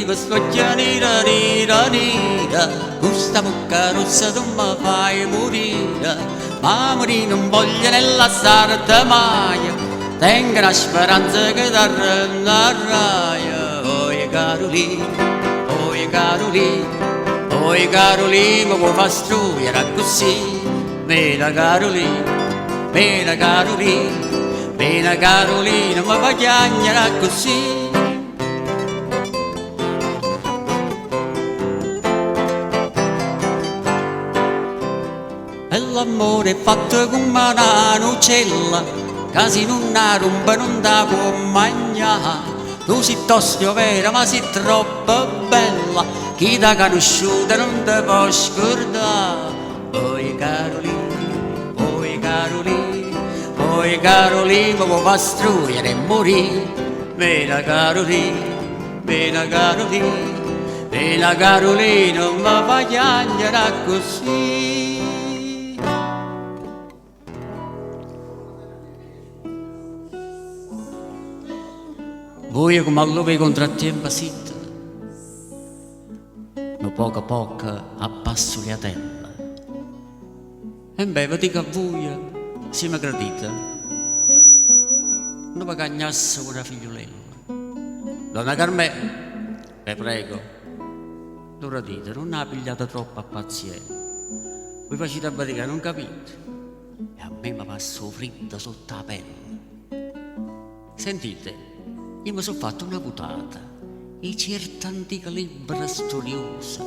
questo occhialino nera nera, questa bocca rossa tu mi fai morire, ma morire non voglio nella sarta mai, tengo la speranza che t'arrenderai. Oi Carolina, oi Carolina, oi Carolina, mi può far strugliare così, vera Carolina, vera Carolina, vera Carolina, mi fa chiagnare così. E l'amore è fatto come una nucella, che se non la rompe non la può mangiare. Tu sei tosto vera ma sei troppo bella, chi t'ha conosciuta non ti può scordare. Oi Carolina, oi Carolina, oi Carolina, mi può far strugliare e morire. Vera Carolina, vera Carolina, vera Carolina, mi fa chiagnare così. Voi come allora i contrattempi siete, ma poco a poco abbasso le tella. E beh, vi dico a voi, se mi gradite, non vi cagnasse una figliolella. Donna Carmela, vi prego, lo dite, non ha pigliato troppo a pazienza. Voi facete a vedere che non capite. E a me mi passo freddo sotto la pelle. Sentite, io mi sono fatto una putata e certa antica libra studiosa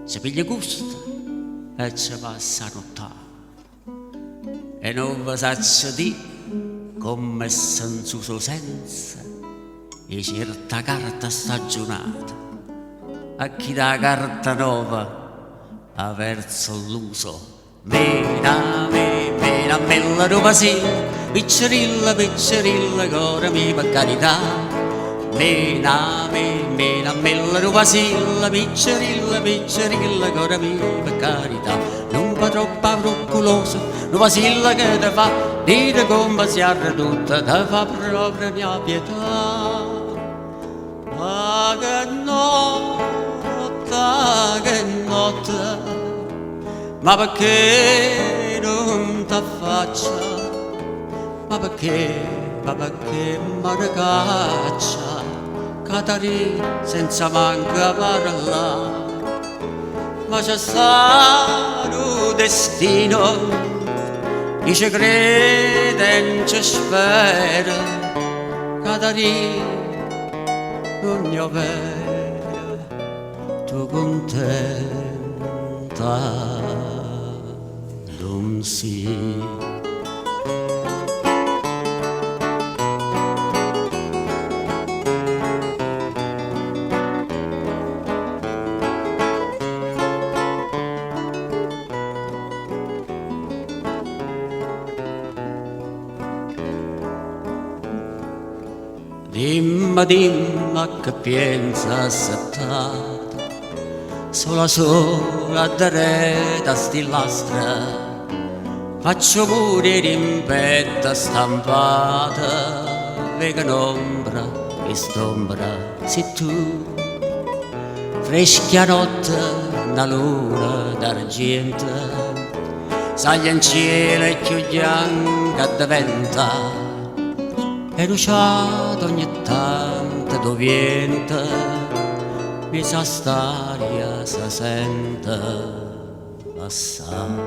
si piglia gusto e ci passa a nottare e non vi saccio di come senza uso senza e certa carta stagionata a chi dà carta nuova ha verso l'uso. Mena me la roba sì, piccerilla, piccerilla, cora mi per carità. Mena me la roba sì, piccerilla, piccerilla, cora mi per carità. Non va troppo brocculosa, non vasilla che te fa, dire come si arre tutta, te fa proprio mia pietà. Ah che notte, ma perché non t'affaccia? Ma perché mi ricaccia? Catarina senza manca parlare. Ma c'è stato destino, chi ci crede e non ci spera. Catarina, non ne ho vera, tu contenta non si. Dimma che pensa assettata, sola a dare da stillastra. Faccio pure rimpetta stampata, vega un'ombra e st'ombra sei tu. Freschia notte, una luna d'argento, saglia in cielo e più bianca diventa. E luciato ogni tanto do vento, mi sa staria sa sente passare.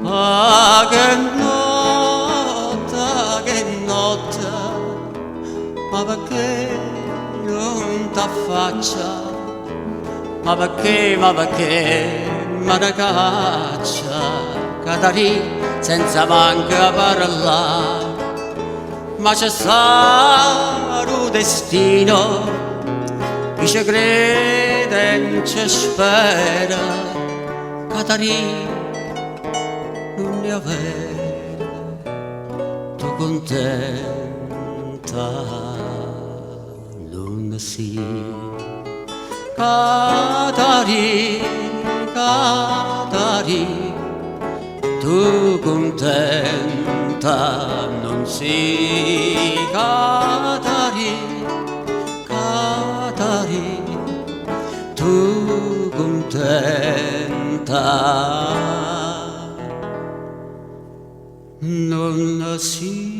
Ah che notte, ma perché non t'affaccia? Ma perché mi ricaccia? Catarina senza manca parlare, ma c'è stato destino, chi ci crede e non ci spera. Catarina, non ne avere, tu contenta non si. Catarina, Catarina, tu contenta non sì, Catari, tu contenta non si